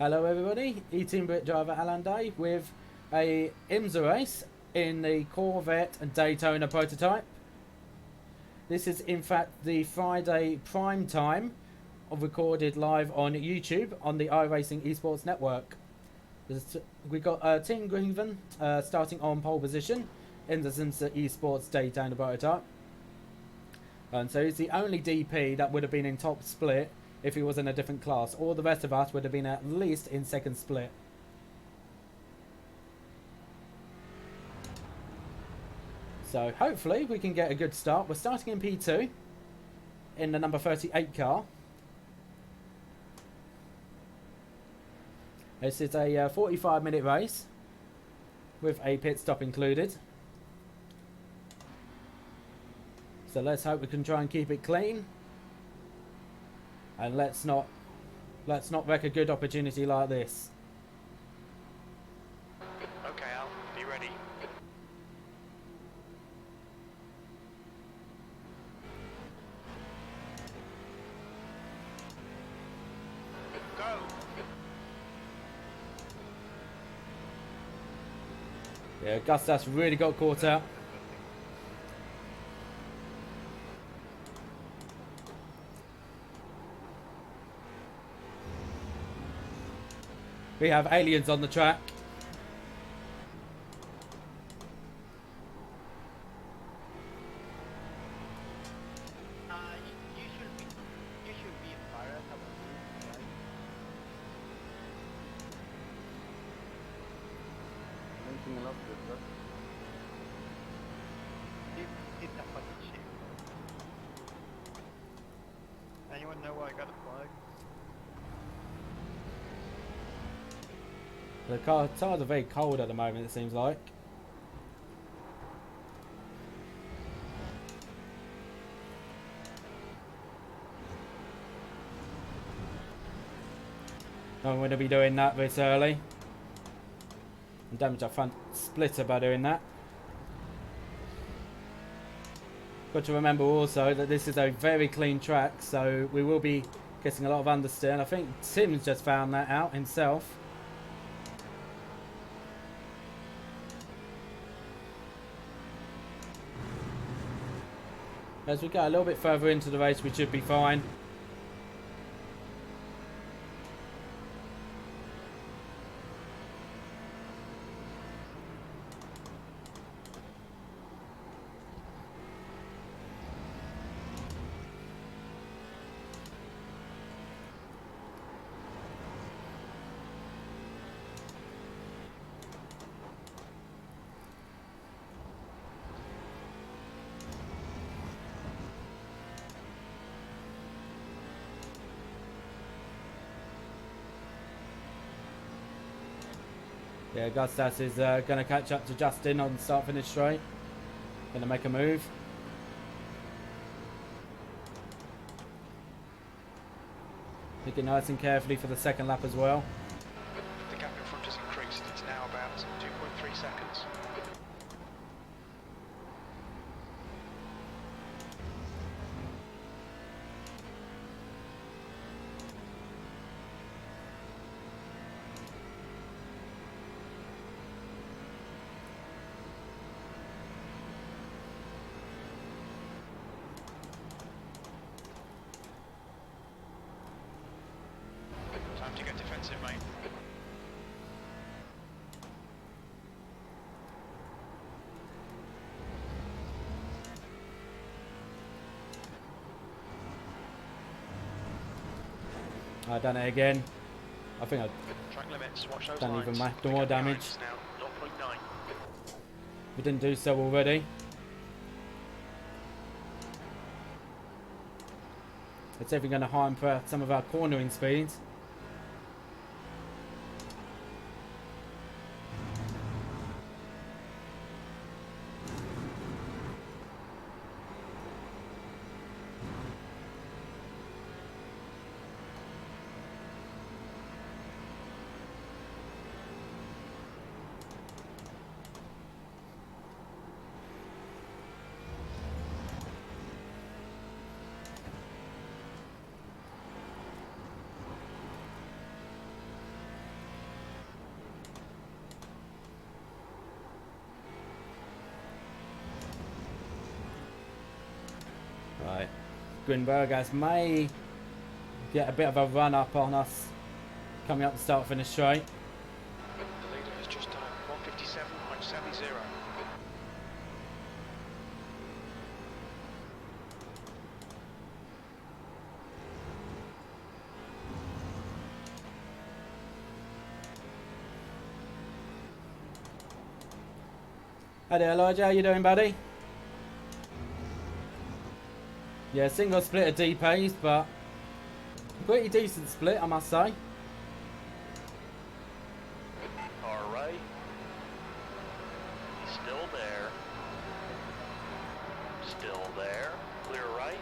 Hello everybody, E-Team Brit driver Alan Day with a IMSA race in the Corvette and Daytona prototype. This is in fact the Friday prime time recorded live on YouTube on the iRacing Esports Network. We've got Team Greenven starting on pole position in the IMSA Esports Daytona prototype. And so he's the only DP that would have been in top split if he was in a different class. All the rest of us would have been at least in second split. So hopefully we can get a good start. We're starting in P2 in the number 38 car. This is a 45-minute race with a pit stop included. So let's hope we can try and keep it clean. And let's not wreck a good opportunity like this. Okay, Al, be ready. Go! Yeah, Gustas really got caught out. We have aliens on the track. You should be fired. How about you? Right? Anything else with that? Did that fucking shit. Anyone know why I got a flag? The tires are very cold at the moment, it seems like. Don't want to be doing that this early. And damage our front splitter by doing that. Got to remember also that this is a very clean track, so we will be getting a lot of understeer. And I think Tim's just found that out himself. As we get a little bit further into the race, we should be fine. Yeah, Gustas is going to catch up to Justin on start-finish straight. Going to make a move. Picking nice and carefully for the second lap as well. The gap in front has increased. It's now about 2.3 seconds. Time to get defensive, mate. I've done it again. I think I've Track limits, watch those done lines. even more Look at the damage. lines now, 0.9. We didn't do so already. It's even going to hamper some of our cornering speeds. Grinbergas may get a bit of a run up on us coming up the start finish straight. The leader has just done 157.70. Hi there, Elijah. How you doing, buddy? Yeah, single split of DPs, but pretty decent split, I must say. All right. He's still there. Still there. Clear right.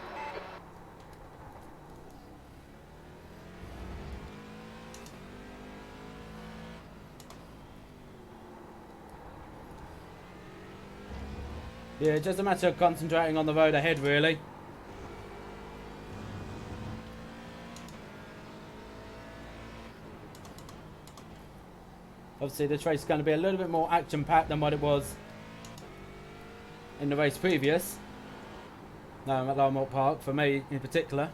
Yeah, just a matter of concentrating on the road ahead, really. Obviously, this race is going to be a little bit more action-packed than what it was in the race previous. No, at Larmont Park, for me in particular.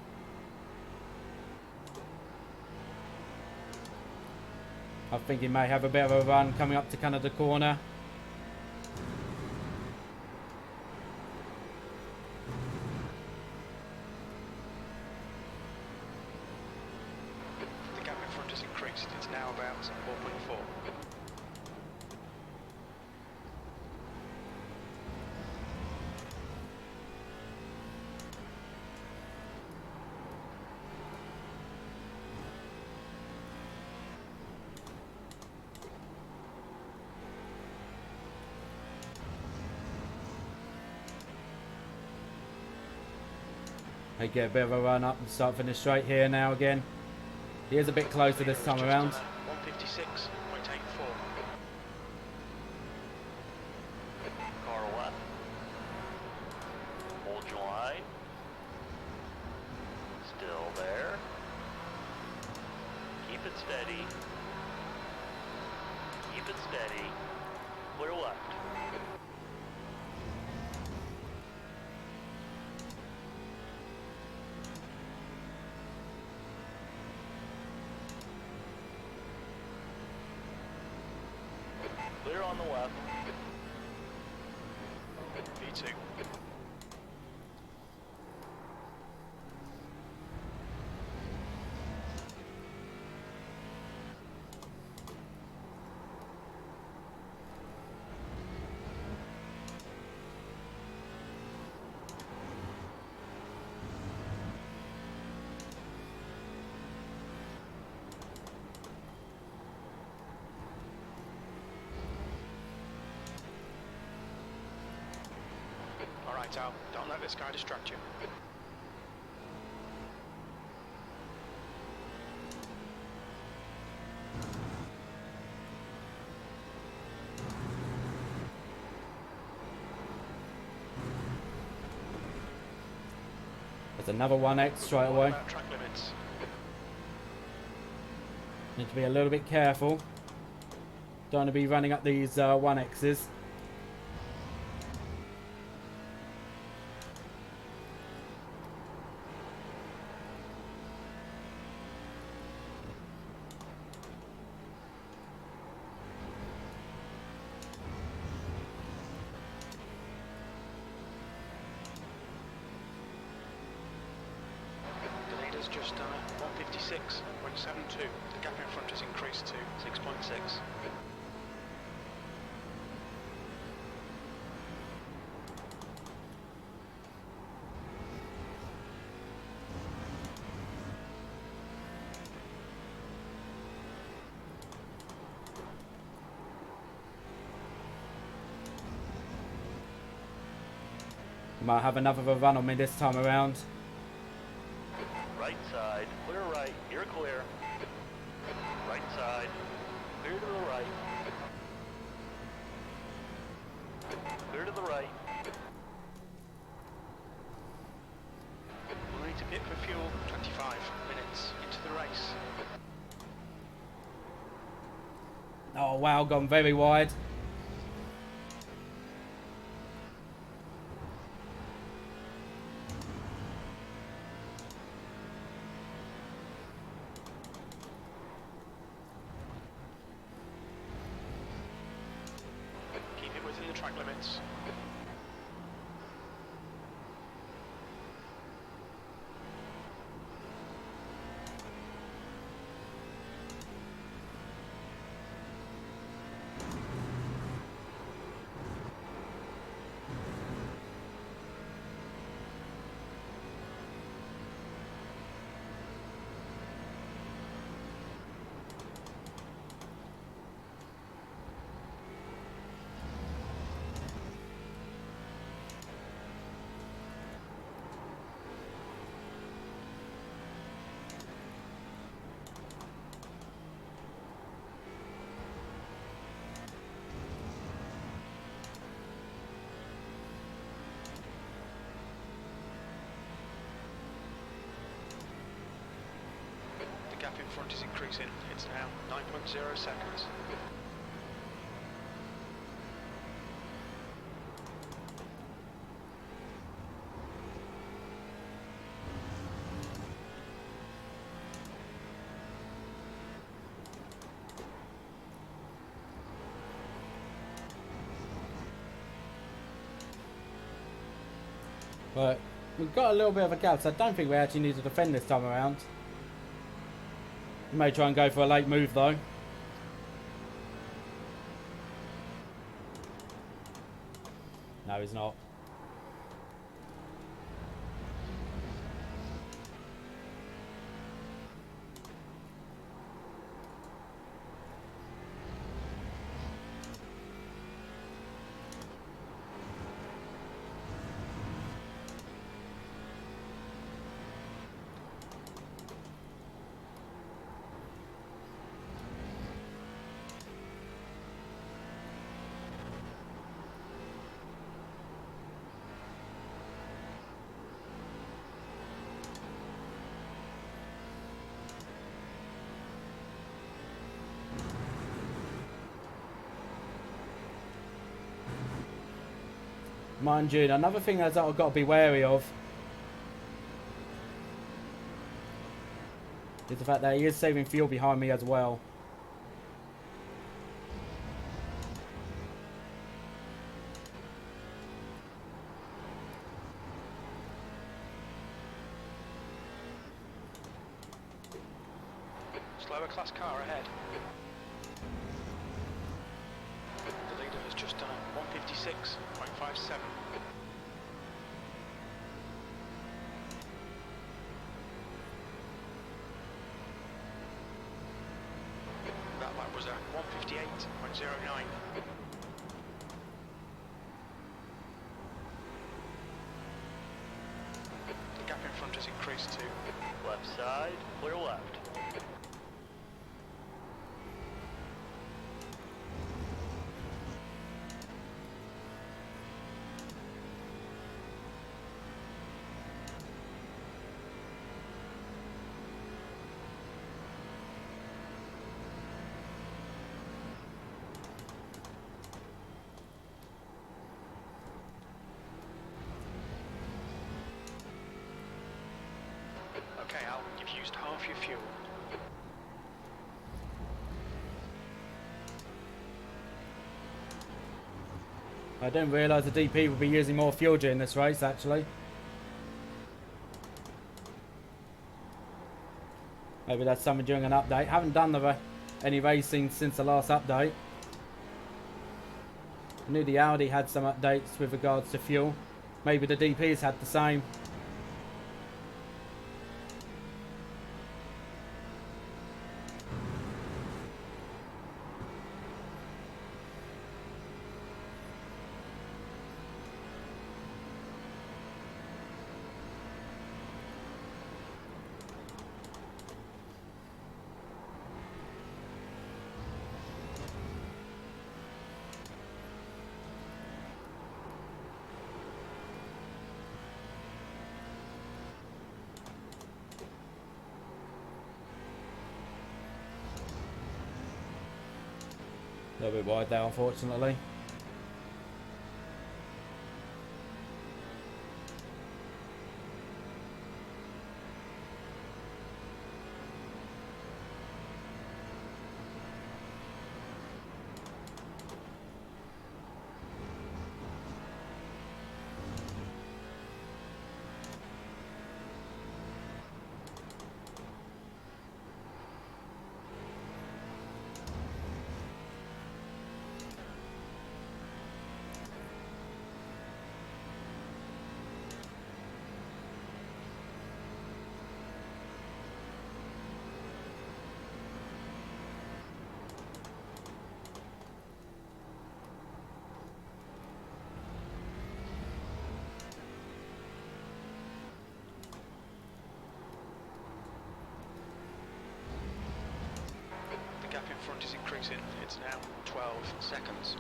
I think he may have a bit of a run coming up to Canada Corner. The gap in front has increased. It's now about 4.4. They get a bit of a run up and start finish straight here now again. He is a bit closer this time around. 156.84. Car left. Hold your line. Still there. Keep it steady. Keep it steady. Clear left. Clear on the left. V2. All right, Al, don't let this guy distract you. There's another 1X straight away. About track limits. Need to be a little bit careful. Don't want to be running up these 1Xs. The leader's just done 156.72. The gap in front has increased to 6.6. Might have another run on me this time around. Right side. Clear right. You're clear. Right side. Clear to the right. Clear to the right. We'll need to pit for fuel 25 minutes into the race. Oh wow, gone very wide. track limits. The gap in front is increasing. It's now 9.0 seconds. But we've got a little bit of a gap, so I don't think we actually need to defend this time around. We may try and go for a late move though. No, he's not. Mind you, another thing that I've got to be wary of is the fact that he is saving fuel behind me as well. Slower class car ahead. The leader has just done a 156.57. That lap was at 158.09. The gap in front has increased to Left side, clear left. Okay, Al, you've used half your fuel. I didn't realise the DP would be using more fuel during this race actually. Maybe that's something during an update. Haven't done any racing since the last update. I knew the Audi had some updates with regards to fuel. Maybe the DP's had the same. A little bit wide there, unfortunately. front is increasing. It's now 12 seconds.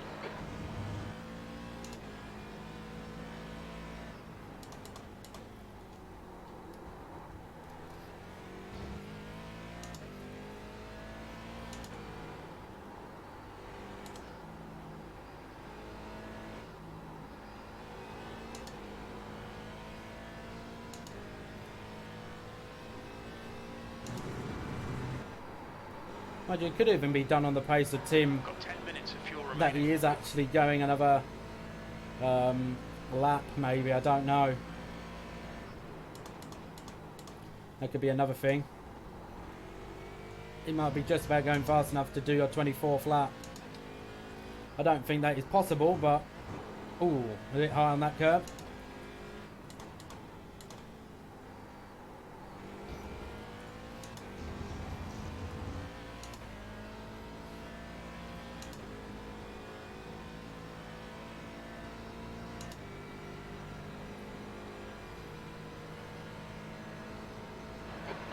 Mind you, it could even be done on the pace of Tim, Got 10 minutes of fuel remaining. that he is actually going another lap, maybe. I don't know. That could be another thing. It might be just about going fast enough to do your 24th lap. I don't think that is possible, but... Ooh, a bit high on that curb.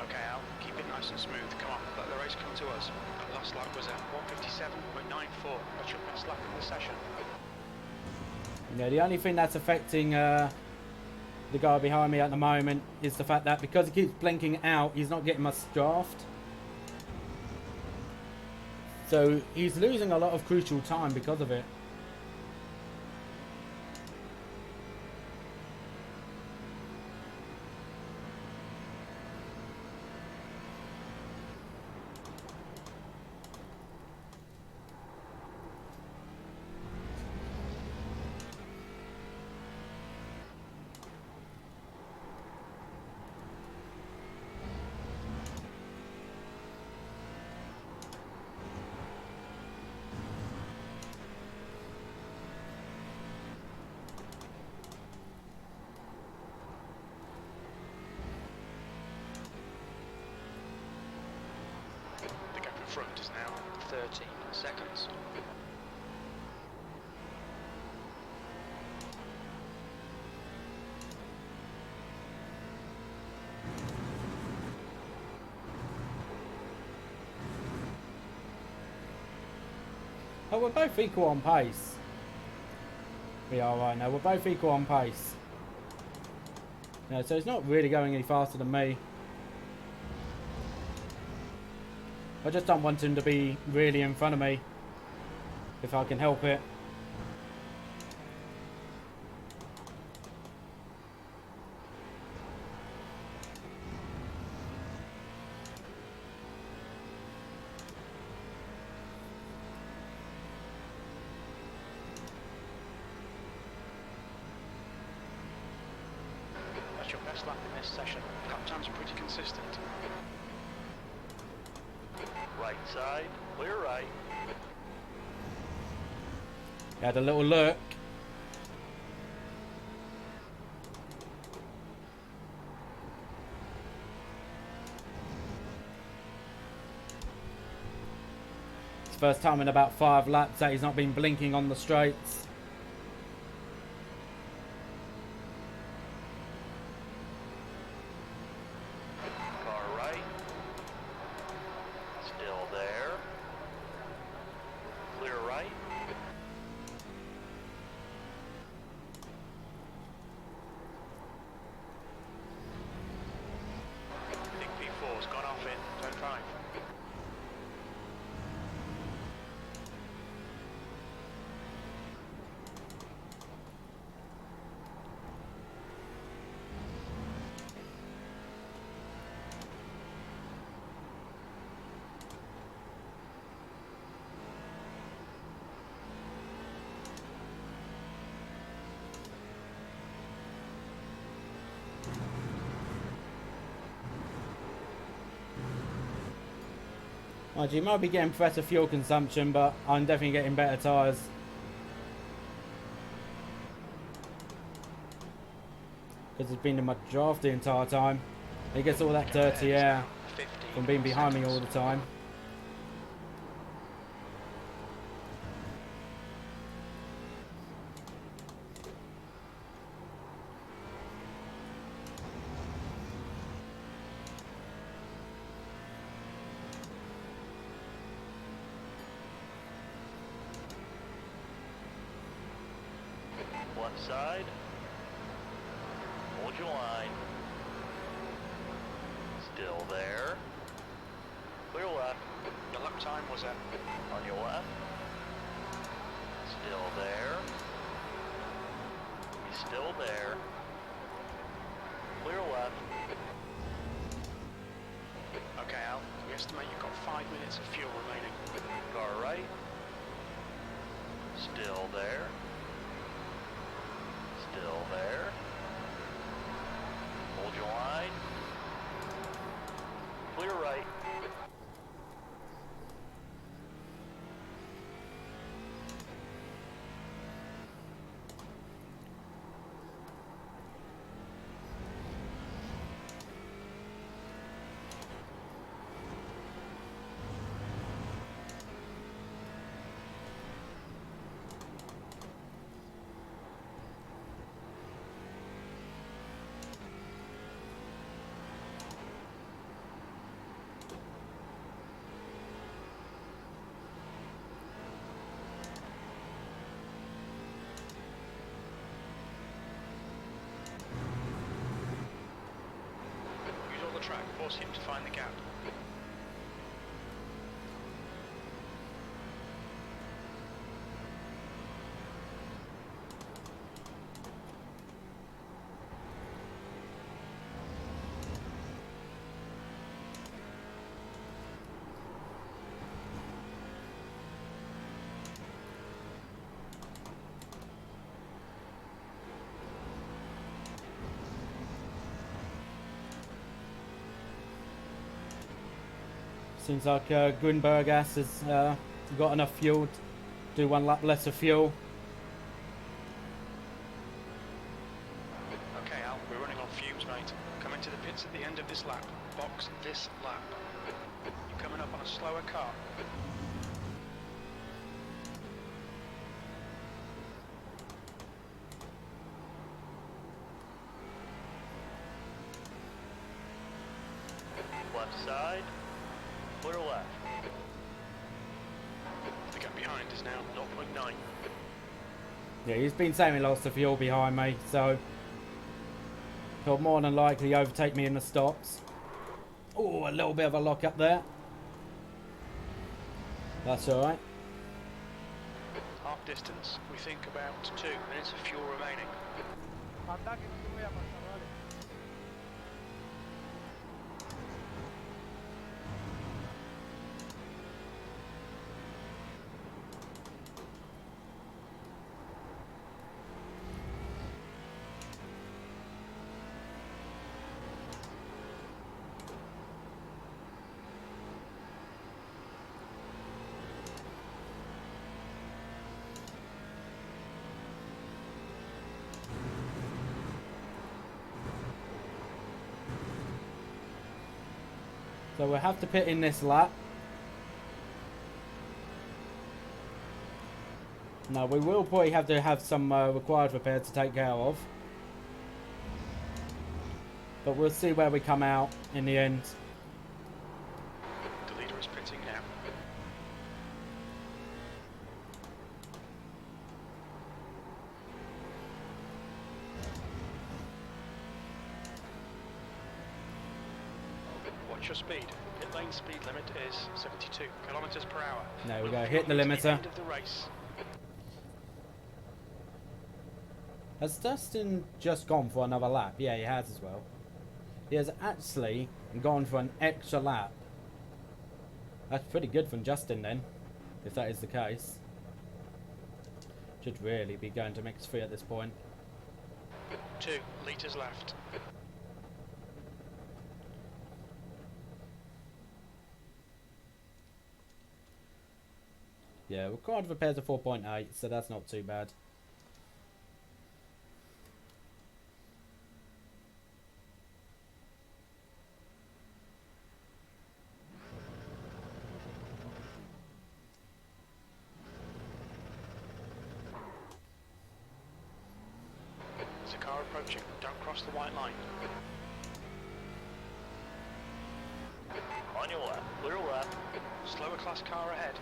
Okay, Al, keep it nice and smooth. Come on, let the race come to us. That last lap was at 1:57.94. That's your best lap in the session. Yeah, the only thing that's affecting the guy behind me at the moment is the fact that because he keeps blinking out, he's not getting much draft. So he's losing a lot of crucial time because of it. The gap in front is now 13 seconds. Oh, we're both equal on pace. We are right now. We're both equal on pace. No, so he's not really going any faster than me. I just don't want him to be really in front of me, if I can help it. That's your best lap in this session. Lap times are pretty consistent. Right side, clear right. He had a little look. It's the first time in about 5 laps that he's not been blinking on the straights. Car right. Still there. Clear right. Big P4's gone off in turn 5. Mind you, might be getting better fuel consumption, but I'm definitely getting better tyres. Because he's been in my draft the entire time. He gets all that dirty air from being behind me all the time. left side. Hold your line. Still there. Clear left. The lap time was at On your left. Still there. Still there. Clear left. Okay, Al, we estimate you've got 5 minutes of fuel remaining. Car right. Still there. Still there. Hold your line. Clear right. Use all the track, force him to find the gap. Seems like Grunbergas has got enough fuel to do one lap less of fuel. Okay, Al, we're running on fumes, mate. Come into the pits at the end of this lap. Box this lap. You're coming up on a slower car. Left side. Clear left. The gap behind is now 0.9. Yeah, he's been saying he lost the fuel behind me, so he'll more than likely overtake me in the stops. Oh, a little bit of a lock up there. That's alright. Half distance. We think about 2 minutes of fuel remaining. So we'll have to pit in this lap. Now we will probably have to have some required repairs to take care of. But we'll see where we come out in the end. The leader is pitting now. Watch your speed. Pit lane speed limit is 72 kilometers per hour. There we We'll go, hit the fuel you to limiter. End of the race. Has Dustin just gone for another lap? Yeah, he has as well. He has actually gone for an extra lap. That's pretty good from Justin then, if that is the case. Should really be going to mix 3 at this point. 2 litres left. Yeah, required repairs are 4.8, so that's not too bad. There's a car approaching. Don't cross the white line. On your left. Clear left. Slower class car ahead.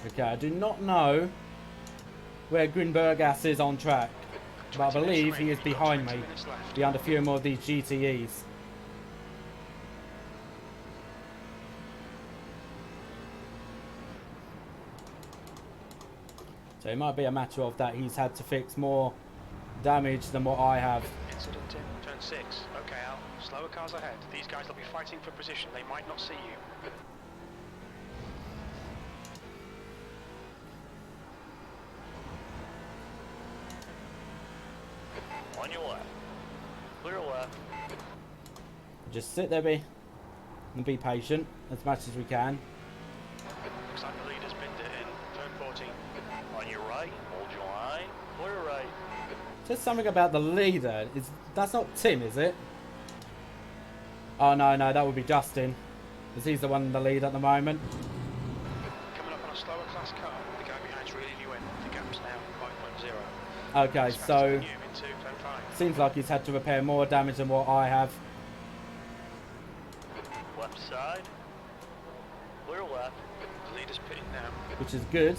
Okay, I do not know where Grimbergas is on track, but I 20 minutes believe he remaining. is You've got behind 20 me, minutes left. behind a few more of these GTEs. So it might be a matter of that he's had to fix more damage than what I have. Incident in turn 6. Okay, Al. Slower cars ahead. These guys will be fighting for position. They might not see you. On your left. Clear left. Just sit there, and be patient as much as we can. Looks like the leader's pinned it in turn 14. On your right. Hold your line. Clear right. Just something about the leader. That's not Tim, is it? Oh no, that would be Justin, because he's the one in the lead at the moment. Coming up on a slower class car. The guy behind's reeling you in. The gap's now 5.0. Okay, As fast so as you into turn 5. seems like he's had to repair more damage than what I have. Left side. Clear left. The leader's pitting now. Which is good.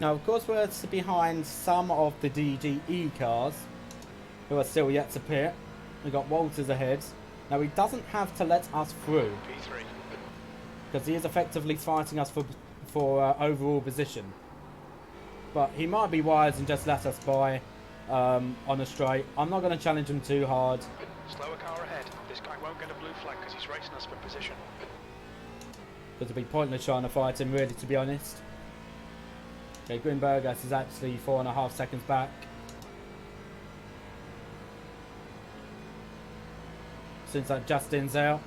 Now, of course, we're behind some of the DGE cars who are still yet to pit. We've got Walters ahead. Now, he doesn't have to let us through P3. because he is effectively fighting us for overall position. But he might be wise and just let us by on a straight. I'm not going to challenge him too hard. Slower car ahead. This guy won't get a blue flag because he's racing us for position. Because it'd be pointless trying to fight him, really, to be honest. Okay, Grimbergas is actually 4.5 seconds back. Since that Justin's out.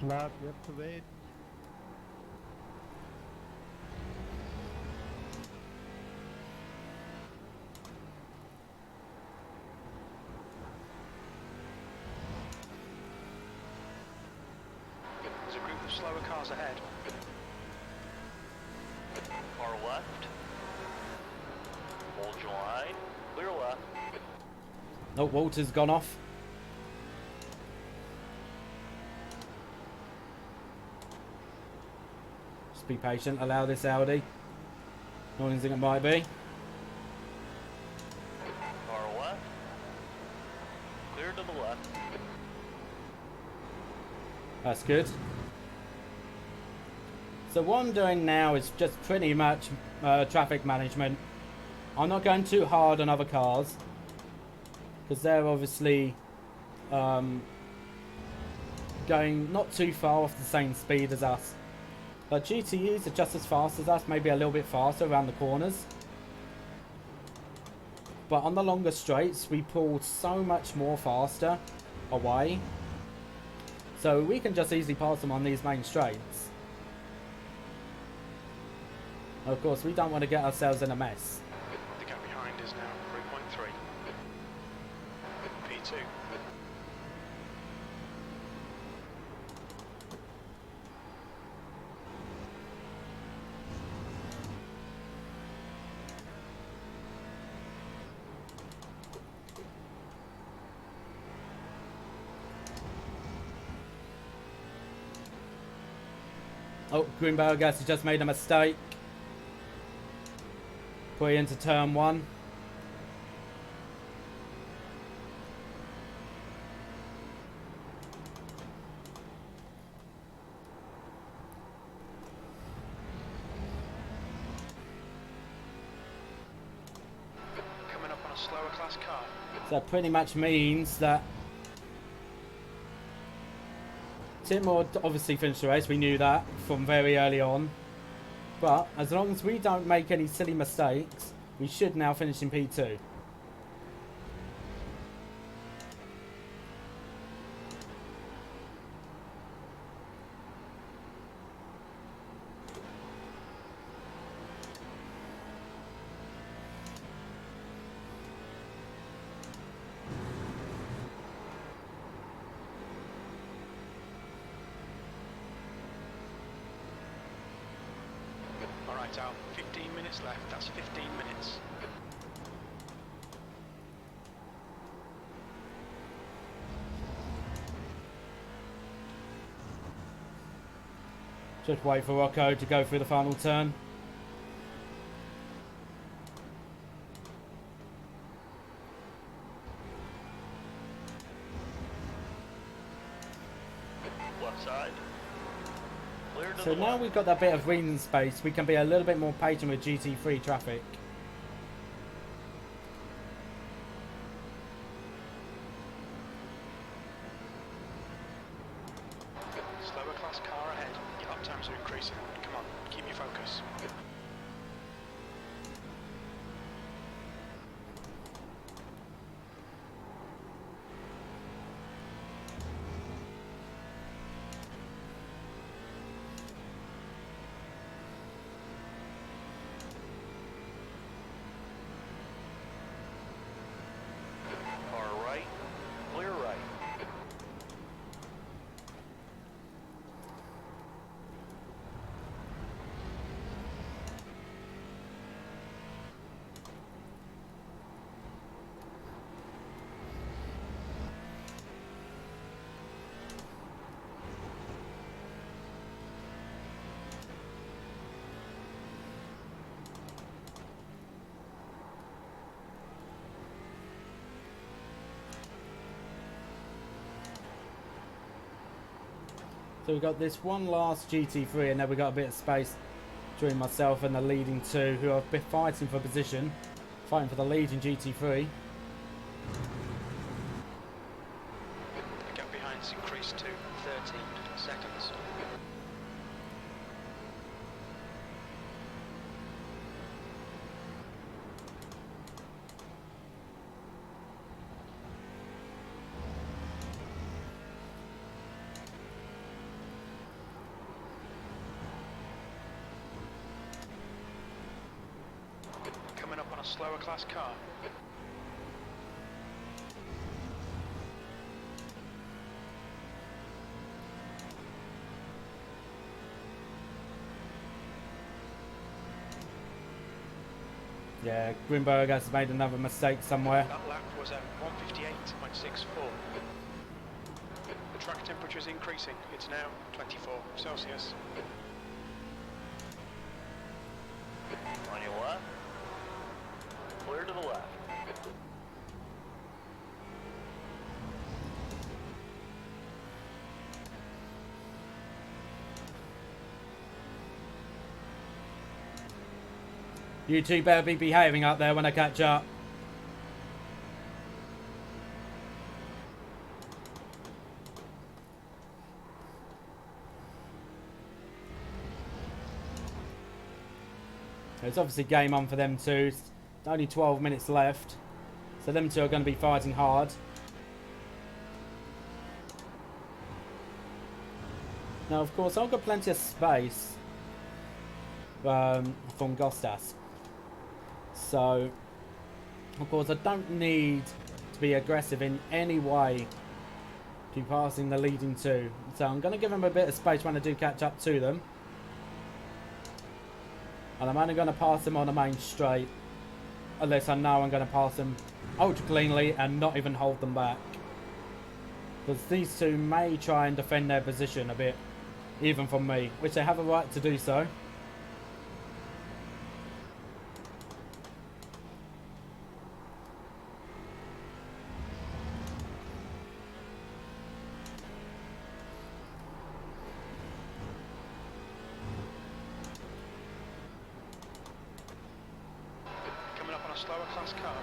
Lap, you have to wait. There's a group of slower cars ahead. Car left. Hold your line. Clear left. Oh, Walter's gone off. Just be patient. Allow this Audi. Not anything it might be. Car left. Clear to the left. That's good. So what I'm doing now is just pretty much traffic management. I'm not going too hard on other cars, because they're obviously going not too far off the same speed as us. But GTEs are just as fast as us, maybe a little bit faster around the corners. But on the longer straights, we pull so much more faster away. So we can just easily pass them on these main straights. Of course, we don't want to get ourselves in a mess. The gap behind is now 3.3. P2. Oh, Grimbergas has just made a mistake. Put into turn 1. Coming up on a slower class car. So that pretty much means that Tim will obviously finish the race. We knew that from very early on. But as long as we don't make any silly mistakes, we should now finish in P2. Right, Al. 15 minutes left. That's 15 minutes. Just wait for Rocco to go through the final turn. Left side. Clear to So the now left. we've got that bit of breathing space, we can be a little bit more patient with GT3 traffic. Slower class car ahead. Your lap times are increasing. Come on, keep your focus. Car right. Clear right. So we've got this one last GT3 and then we've got a bit of space between myself and the leading two who have been fighting for position, fighting for the lead in GT3. The gap behind's increased to 13 seconds. Coming up on a slower class car. Yeah, Grimberg has made another mistake somewhere. That lap was at 158.64. The track temperature is increasing. It's now 24 Celsius. On your left. Clear to the left. You two better be behaving up there when I catch up. It's obviously game on for them two. It's only 12 minutes left. So them two are going to be fighting hard. Now, of course, I've got plenty of space from Gostas. So, of course, I don't need to be aggressive in any way to passing the leading two. So I'm going to give them a bit of space when I do catch up to them. And I'm only going to pass them on the main straight. Unless I know I'm going to pass them ultra cleanly and not even hold them back. Because these two may try and defend their position a bit. Even from me. Which they have a right to do so. Coming up on a slower class car.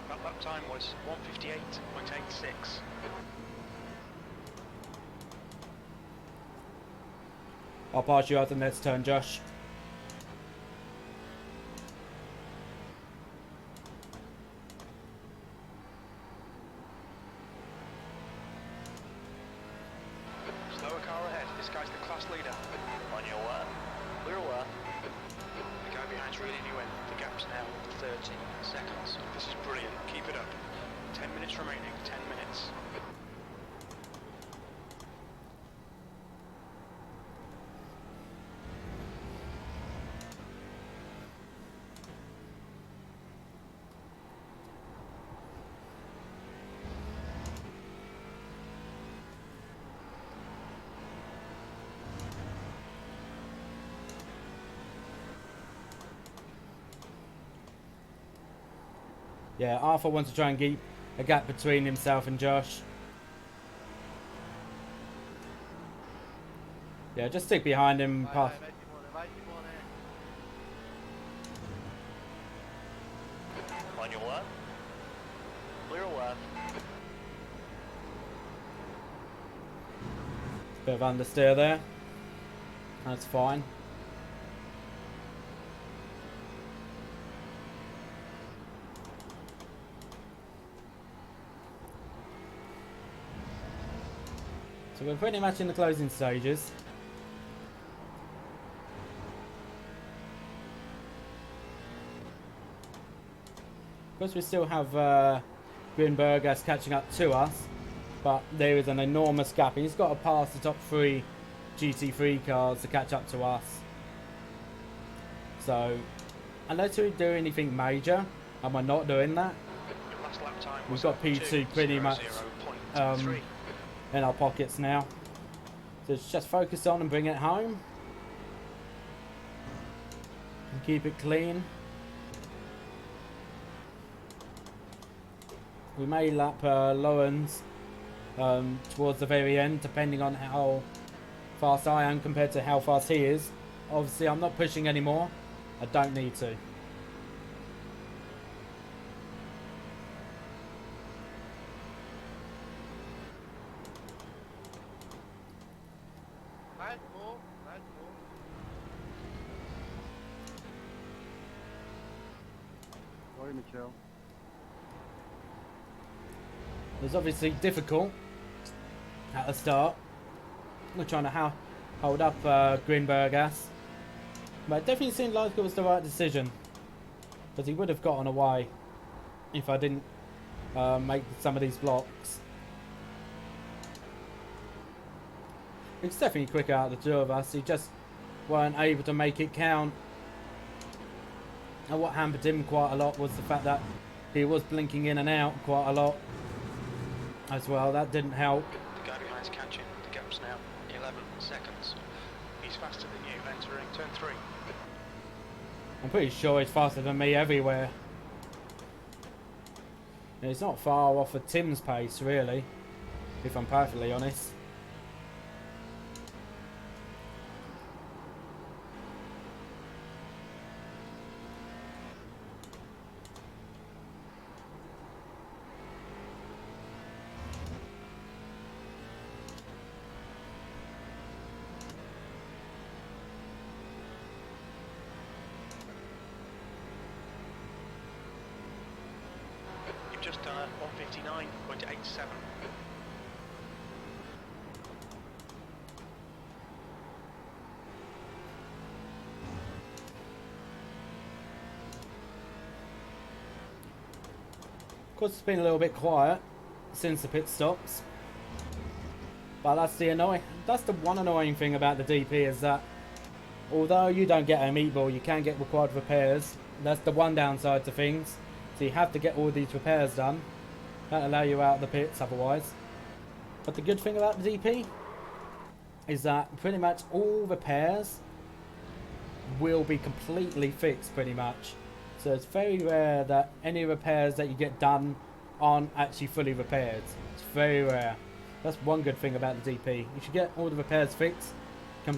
That lap time was 158.86. I'll pass you out the next turn, Josh. Slower car ahead. This guy's the class leader. On your left. Clear left. The guy behind's reeling you in. The gap gap's now 13 seconds. This is brilliant. Keep it up. 10 minutes remaining. 10 minutes. Yeah, Arthur wants to try and keep a gap between himself and Josh. Yeah, just stick behind him. Pass. On your left. Clear left. Bit of understeer there. That's fine. So we're pretty much in the closing stages. Of course, we still have Grimbergas catching up to us, but there is an enormous gap. He's got to pass the top 3 GT3 cars to catch up to us. So, unless we do anything major, and we're not doing that, Your last lap time we've was got P2 pretty much 0.3. in our pockets now. So it's just focus on and bring it home. And keep it clean. We may lap Lawrence towards the very end, depending on how fast I am compared to how fast he is. Obviously, I'm not pushing anymore. I don't need to. Sorry, Michelle. It was obviously difficult at the start. We're trying to hold up Grimbergas. But it definitely seemed like it was the right decision. Because he would have gotten away if I didn't make some of these blocks. It's definitely quicker out of the two of us. He just weren't able to make it count. And what hampered him quite a lot was the fact that he was blinking in and out quite a lot as well. That didn't help. The guy behind's catching. The gap's now 11 seconds. He's faster than you, entering turn 3. I'm pretty sure he's faster than me everywhere. And he's not far off of Tim's pace, really, if I'm perfectly honest. You've just done a 159.87. Of course, it's been a little bit quiet since the pit stops, but that's the one annoying thing about the DP is that although you don't get a meatball, you can get required repairs. That's the one downside to things. So you have to get all these repairs done. Can't allow you out of the pits otherwise. But the good thing about the DP is that pretty much all repairs will be completely fixed pretty much. So it's very rare that any repairs that you get done aren't actually fully repaired. It's very rare. That's one good thing about the DP. You should get all the repairs fixed,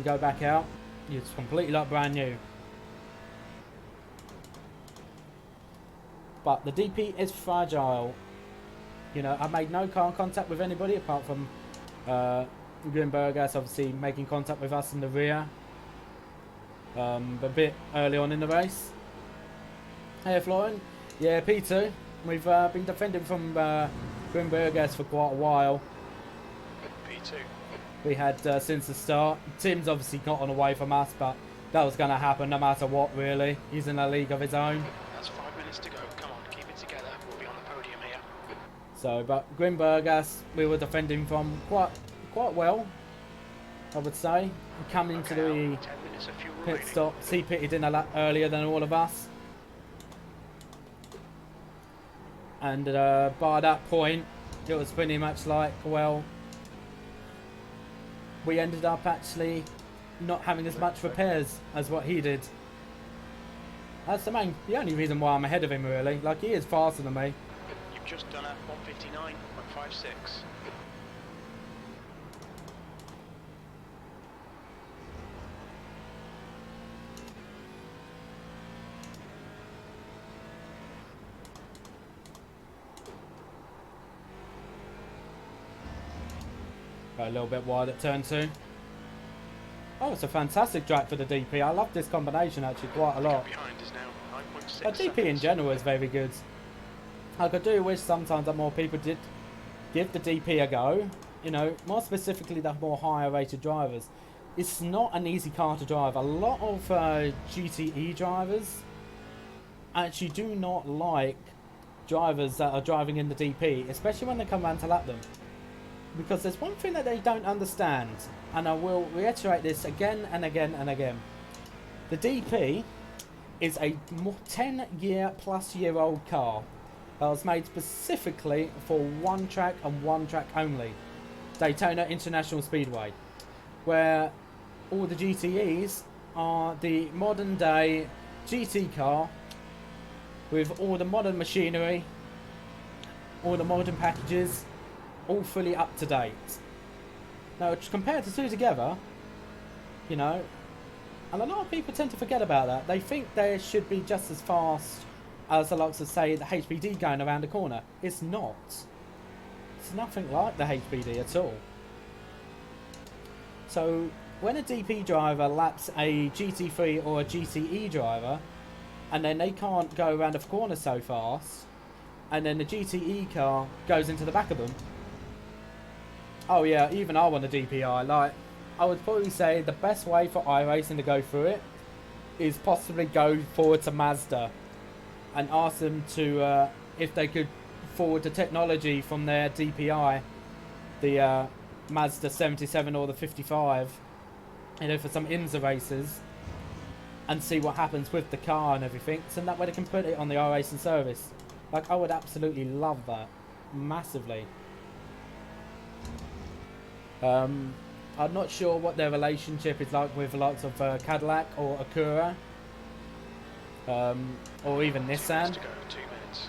go back out, it's completely like brand new. But the DP is fragile. You know, I made no car contact with anybody apart from Grimbergas obviously making contact with us in the rear. A bit early on in the race. Hey Florian. Yeah, P2. We've been defending from Grimbergas for quite a while. P2. We had since the start. Tim's obviously gotten away from us, but that was going to happen no matter what, really. He's in a league of his own. So, but Grimbergas, we were defending from quite well, I would say. Coming into Okay, the Al, 10 minutes of fuel pit remaining. stop, he pitted in a lap earlier than all of us. And by that point, it was pretty much like, well, we ended up actually not having as much repairs as what he did. That's the only reason why I'm ahead of him, really. Like, he is faster than me. You've just done a 159.56. Go a little bit wide at turn 2. Oh, it's a fantastic track for the DP. I love this combination actually quite a lot. Behind is now 9.6 But DP in general is very good. Like, I do wish sometimes that more people did give the DP a go. You know, more specifically the more higher rated drivers. It's not an easy car to drive. A lot of GTE drivers actually do not like drivers that are driving in the DP, especially when they come around to lap them. Because there's one thing that they don't understand, and I will reiterate this again and again and again. The DP is a 10-year-plus-year-old car that was made specifically for one track and one track only, Daytona International Speedway, where all the GTEs are the modern day GT car with all the modern machinery, all the modern packages, all fully up to date. Now, compared to two together, you know, and a lot of people tend to forget about that. They think they should be just as fast as the likes of, say, the HPD going around the corner. It's not. It's nothing like the HPD at all. So, when a DP driver laps a GT3 or a GTE driver, and then they can't go around a corner so fast, and then the GTE car goes into the back of them, oh yeah, even I want a DPI. Like, I would probably say the best way for iRacing to go through it is possibly go forward to Mazda and ask them to, if they could forward the technology from their DPI, the Mazda 77 or the 55, you know, for some IMSA races, and see what happens with the car and everything. So that way they can put it on the iRacing service. Like, I would absolutely love that. Massively. I'm not sure what their relationship is like with the likes of Cadillac or Acura, or even 2 minutes Nissan. to go, 2 minutes.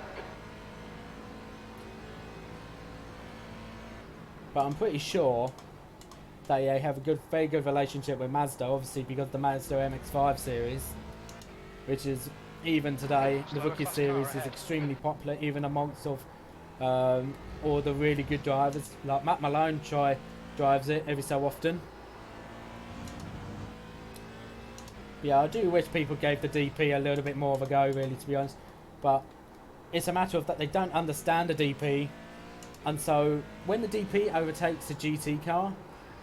But I'm pretty sure they have a very good relationship with Mazda, obviously because the Mazda MX-5 series, which is even today the rookie series, is extremely popular even amongst of all the really good drivers. Like Matt Malone drives it every so often. Yeah, I do wish people gave the DP a little bit more of a go, really, to be honest. But it's a matter of that they don't understand the DP, and so when the DP overtakes the GT car,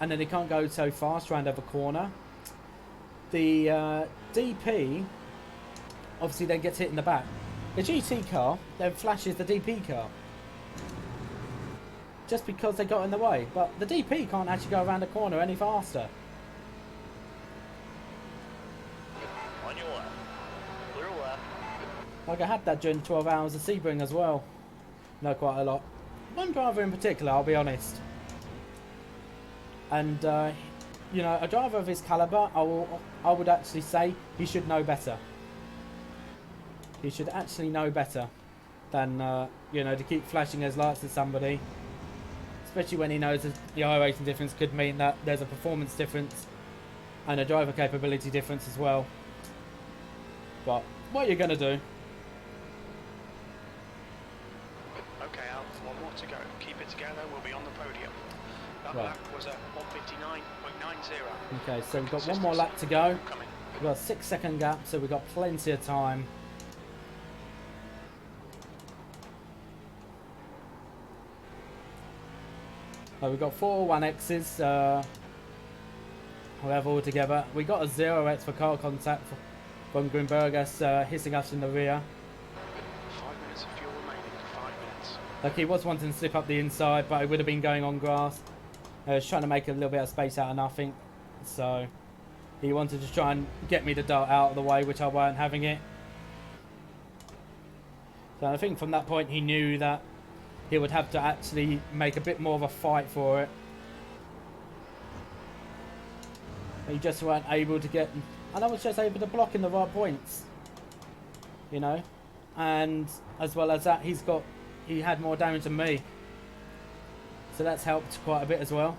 and then they can't go so fast around every corner, the DP obviously then gets hit in the back. The GT car then flashes the DP car, just because they got in the way. But the DP can't actually go around the corner any faster. On your left. Clear left. Like, I had that during 12 hours of Sebring as well. No, quite a lot. One driver in particular, I'll be honest. And, you know, a driver of his calibre, I would actually say he should know better. He should actually know better than, you know, to keep flashing his lights at somebody. Especially when he knows that the iRacing difference could mean that there's a performance difference and a driver capability difference as well. But what are you going to do? Okay, Al, one more to go. Keep it together, we'll be on the podium. That Right. lap was at 159.90. Okay, so we've got one more lap to go. Coming. We've got a 6-second gap, so we've got plenty of time. We've got 4 1Xs, however, all together. We got a 0X for car contact from Grimbergas hitting us in the rear. 5 minutes of fuel remaining, 5 minutes. Like, he was wanting to slip up the inside, but it would have been going on grass. I was trying to make a little bit of space out of nothing. So, he wanted to try and get me to dart out of the way, which I weren't having it. So, I think from that point, he knew that he would have to actually make a bit more of a fight for it. He just weren't able to get... And I was just able to block in the right points. You know? And as well as that, he had more damage than me. So that's helped quite a bit as well.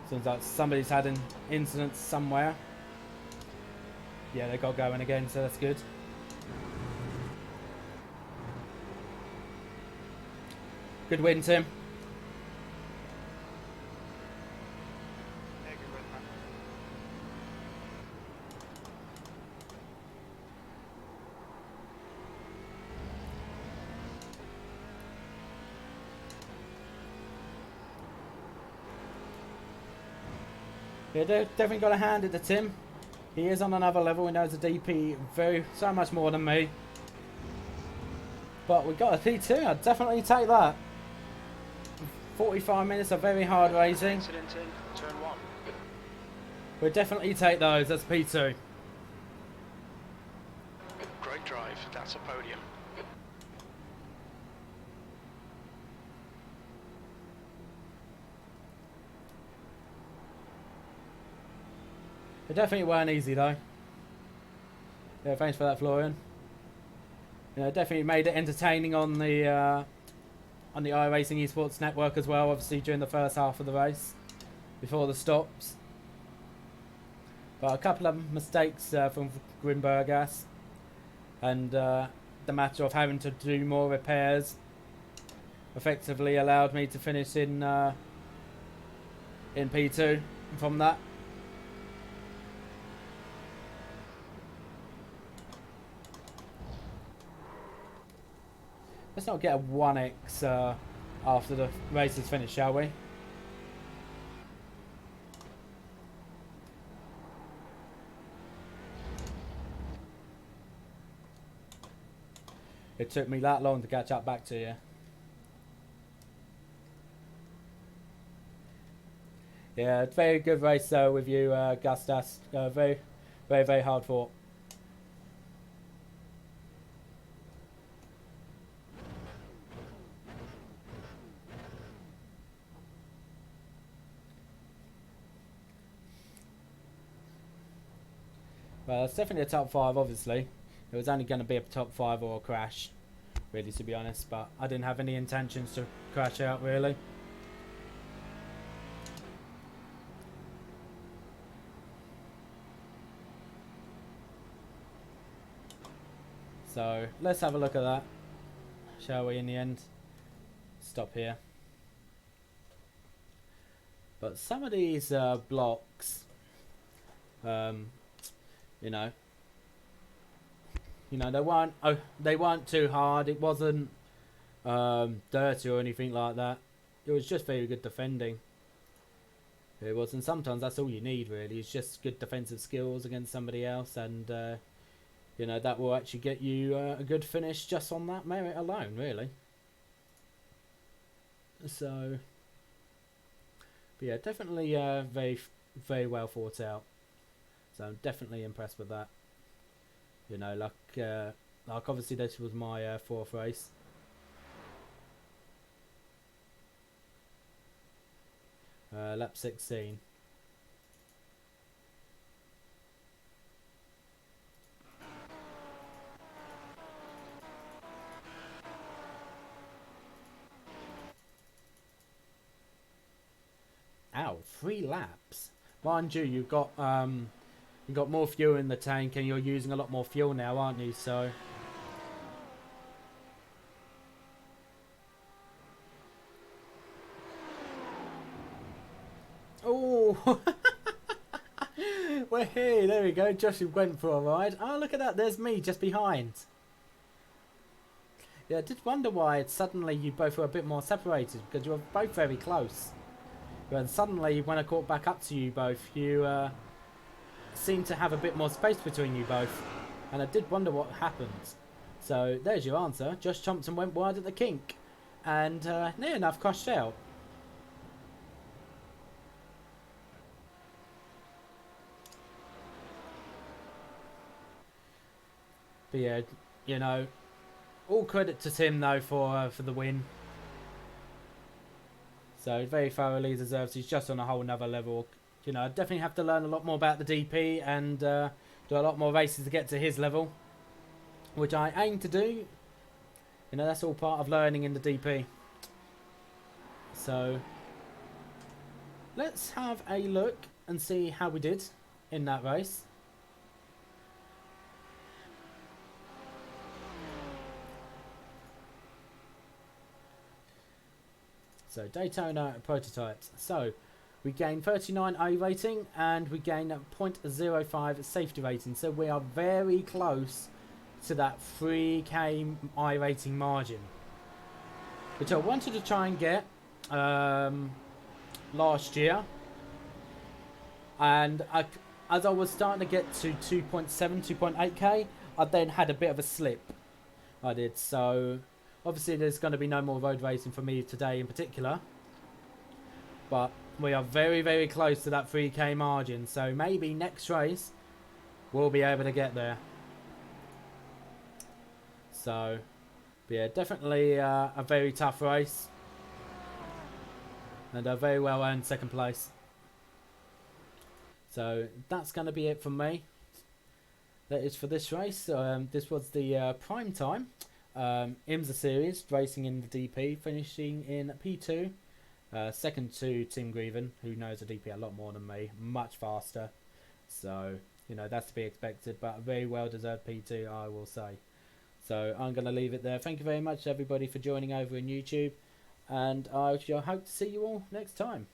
Seems like somebody's had an incident somewhere. Yeah, they got going again, so that's good. Good win, Tim. Yeah, good win, man. Yeah, they've definitely got to hand it to Tim. He is on another level. He knows the DP so much more than me. But we got a P2. I'd definitely take that. 45 minutes of very hard racing. Incident in turn 1. We'll definitely take those as P2. Great drive. That's a podium. They definitely weren't easy though. Yeah, thanks for that, Florian. You know, definitely made it entertaining on the iRacing Esports Network as well. Obviously during the first half of the race, before the stops. But a couple of mistakes from Grimbergas, and the matter of having to do more repairs effectively allowed me to finish in P2 from that. Let's not get a 1x after the race is finished, shall we? It took me that long to catch up back to you. Yeah, very good race though with you, Gustas. Very, very, very hard fought. Well, it's definitely a top 5, obviously. It was only going to be a top 5 or a crash, really, to be honest. But I didn't have any intentions to crash out, really. So, let's have a look at that, shall we, in the end? Stop here. But some of these blocks, you know, they weren't too hard. It wasn't dirty or anything like that. It was just very good defending. It was, and sometimes that's all you need, really. It's just good defensive skills against somebody else, and you know, that will actually get you a good finish just on that merit alone, really. So, but yeah, definitely very, very well thought out. So I'm definitely impressed with that. You know, like obviously this was my 4th race. Lap 16. Ow, 3 laps. Mind you, you've got more fuel in the tank, and you're using a lot more fuel now, aren't you? So, oh, we're here. There we go. Josh went for a ride. Oh, look at that. There's me just behind. Yeah, I did wonder why suddenly you both were a bit more separated, because you were both very close. But suddenly, when I caught back up to you both, you seemed to have a bit more space between you both. And I did wonder what happened. So there's your answer. Josh Thompson went wide at the kink and near enough crashed out. But yeah, you know, all credit to Tim though for the win. So very thoroughly deserves. He's just on a whole nother level. You know, I definitely have to learn a lot more about the DP and do a lot more races to get to his level, which I aim to do. You know, that's all part of learning in the DP. So let's have a look and see how we did in that race. So Daytona prototypes. So we gain 39 A rating and we gain 0.05 safety rating. So we are very close to that 3k I rating margin, which I wanted to try and get last year. And as I was starting to get to 2.7, 2.8k, I then had a bit of a slip. I did. So obviously there's going to be no more road racing for me today in particular. But we are very, very close to that 3k margin. So maybe next race we'll be able to get there. So, yeah, definitely a very tough race. And a very well earned second place. So that's going to be it from me. That is for this race. This was the prime time IMSA series, racing in the DP, finishing in P2. Second to Tim Grieven, who knows the DP a lot more than me, much faster. So, you know, that's to be expected, but a very well deserved P2, I will say. So I'm going to leave it there. Thank you very much, everybody, for joining over in YouTube. And I shall hope to see you all next time.